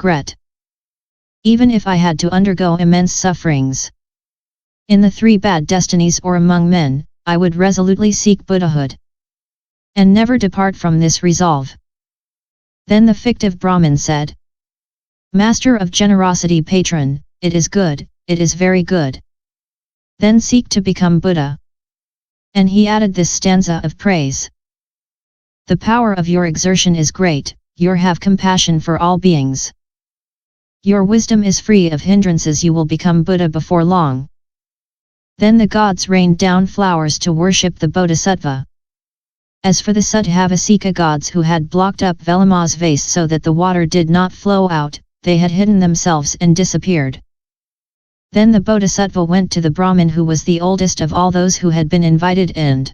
Gret. Even if I had to undergo immense sufferings in the 3 bad destinies or among men, I would resolutely seek Buddhahood and never depart from this resolve. Then the fictive Brahmin said, Master of generosity patron, it is good, it is very good. Then seek to become Buddha. And he added this stanza of praise. The power of your exertion is great, you have compassion for all beings. Your wisdom is free of hindrances, you will become Buddha before long. Then the gods rained down flowers to worship the bodhisattva. As for the Sattva gods who had blocked up Velama's vase so that the water did not flow out, they had hidden themselves and disappeared. Then the bodhisattva went to the Brahmin who was the oldest of all those who had been invited and,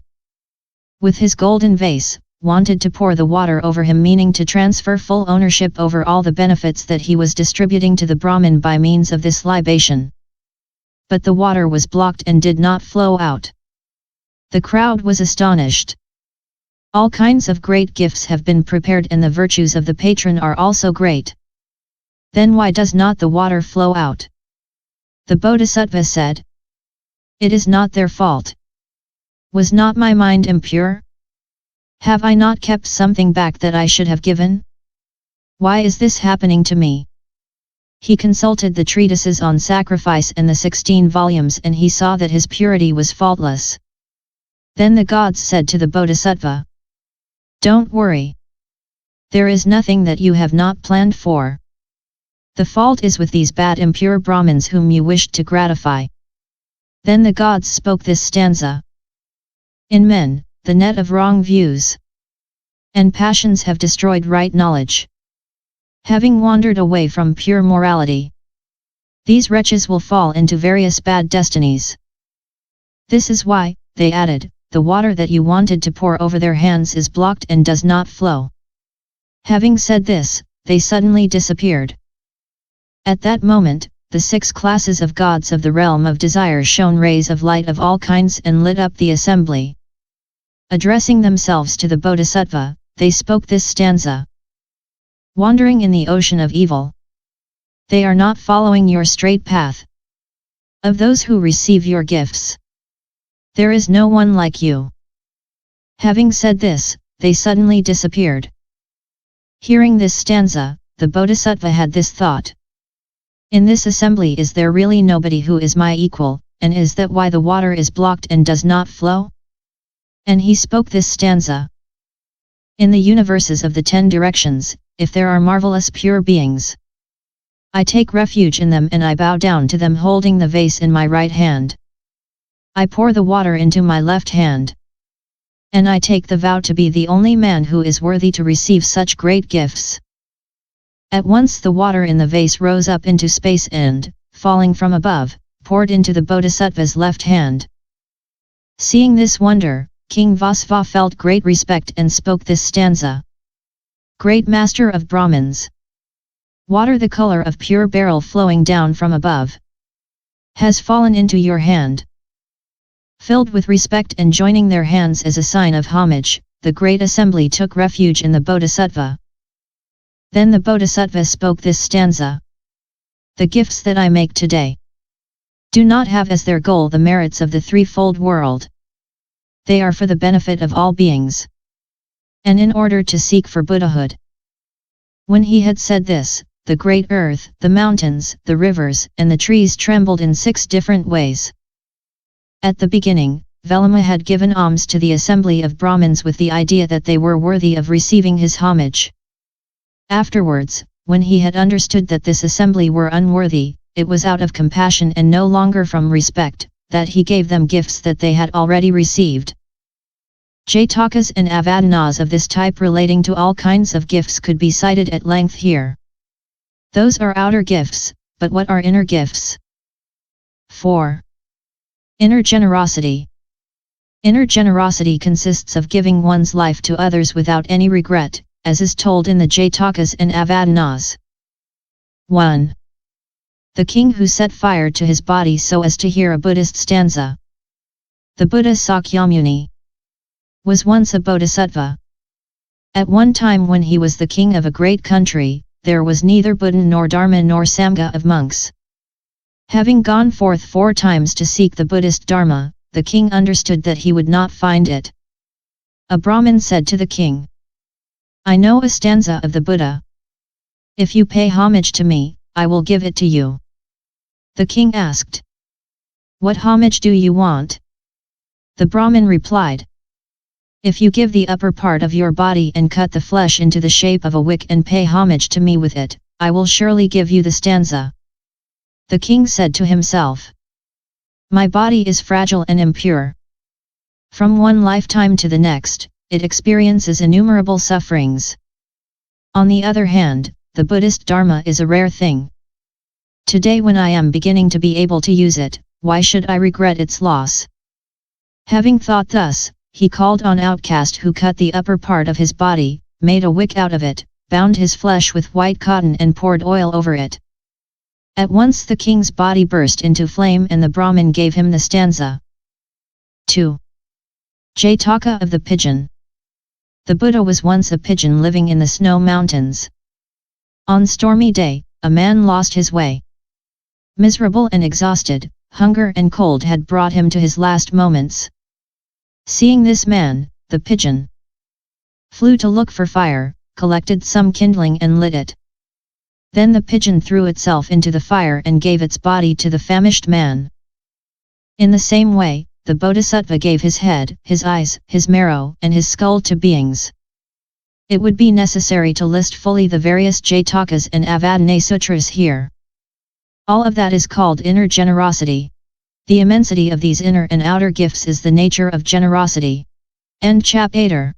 with his golden vase, wanted to pour the water over him, meaning to transfer full ownership over all the benefits that he was distributing to the Brahmin by means of this libation. But the water was blocked and did not flow out. The crowd was astonished. All kinds of great gifts have been prepared and the virtues of the patron are also great. Then why does not the water flow out? The bodhisattva said, It is not their fault. Was not my mind impure? Have I not kept something back that I should have given? Why is this happening to me? He consulted the treatises on sacrifice and the 16 volumes and he saw that his purity was faultless. Then the gods said to the bodhisattva, Don't worry. There is nothing that you have not planned for. The fault is with these bad impure Brahmins whom you wished to gratify. Then the gods spoke this stanza. In men, the net of wrong views and passions have destroyed right knowledge. Having wandered away from pure morality, these wretches will fall into various bad destinies. This is why, they added, the water that you wanted to pour over their hands is blocked and does not flow. Having said this, they suddenly disappeared. At that moment, the 6 classes of gods of the realm of desire shone rays of light of all kinds and lit up the assembly. Addressing themselves to the bodhisattva, they spoke this stanza. Wandering in the ocean of evil, they are not following your straight path. Of those who receive your gifts, there is no one like you. Having said this, they suddenly disappeared. Hearing this stanza, the bodhisattva had this thought. In this assembly is there really nobody who is my equal, and is that why the water is blocked and does not flow? And he spoke this stanza. In the universes of the 10 directions, if there are marvelous pure beings, I take refuge in them and I bow down to them holding the vase in my right hand. I pour the water into my left hand. And I take the vow to be the only man who is worthy to receive such great gifts. At once the water in the vase rose up into space and, falling from above, poured into the bodhisattva's left hand. Seeing this wonder, King Vasva felt great respect and spoke this stanza. Great master of Brahmins, water the color of pure beryl flowing down from above has fallen into your hand. Filled with respect and joining their hands as a sign of homage, the great assembly took refuge in the bodhisattva. Then the bodhisattva spoke this stanza. The gifts that I make today do not have as their goal the merits of the threefold world. They are for the benefit of all beings, and in order to seek for Buddhahood. When he had said this, the great earth, the mountains, the rivers, and the trees trembled in 6 different ways. At the beginning, Velama had given alms to the assembly of Brahmins with the idea that they were worthy of receiving his homage. Afterwards, when he had understood that this assembly were unworthy, it was out of compassion and no longer from respect, that he gave them gifts that they had already received. Jatakas and avadanas of this type relating to all kinds of gifts could be cited at length here. Those are outer gifts, but what are inner gifts? 4. Inner generosity. Inner generosity consists of giving one's life to others without any regret, as is told in the Jatakas and avadanas. 1. The king who set fire to his body so as to hear a Buddhist stanza. The Buddha Sakyamuni was once a bodhisattva. At one time when he was the king of a great country, there was neither Buddha nor Dharma nor Sangha of monks. Having gone forth 4 times to seek the Buddhist Dharma, the king understood that he would not find it. A Brahmin said to the king, "I know a stanza of the Buddha. If you pay homage to me, I will give it to you." The king asked, "What homage do you want?" The Brahmin replied, "If you give the upper part of your body and cut the flesh into the shape of a wick and pay homage to me with it, I will surely give you the stanza." The king said to himself, "My body is fragile and impure. From one lifetime to the next, it experiences innumerable sufferings. On the other hand, the Buddhist Dharma is a rare thing. Today when I am beginning to be able to use it, why should I regret its loss?" Having thought thus, he called on outcast who cut the upper part of his body, made a wick out of it, bound his flesh with white cotton and poured oil over it. At once the king's body burst into flame and the Brahmin gave him the stanza. 2. Jataka of the Pigeon. The Buddha was once a pigeon living in the snow mountains. On stormy day, a man lost his way. Miserable and exhausted, hunger and cold had brought him to his last moments. Seeing this man, the pigeon flew to look for fire, collected some kindling and lit it. Then the pigeon threw itself into the fire and gave its body to the famished man. In the same way, the bodhisattva gave his head, his eyes, his marrow, and his skull to beings. It would be necessary to list fully the various Jatakas and Avadana Sutras here. All of that is called inner generosity. The immensity of these inner and outer gifts is the nature of generosity. End chapter.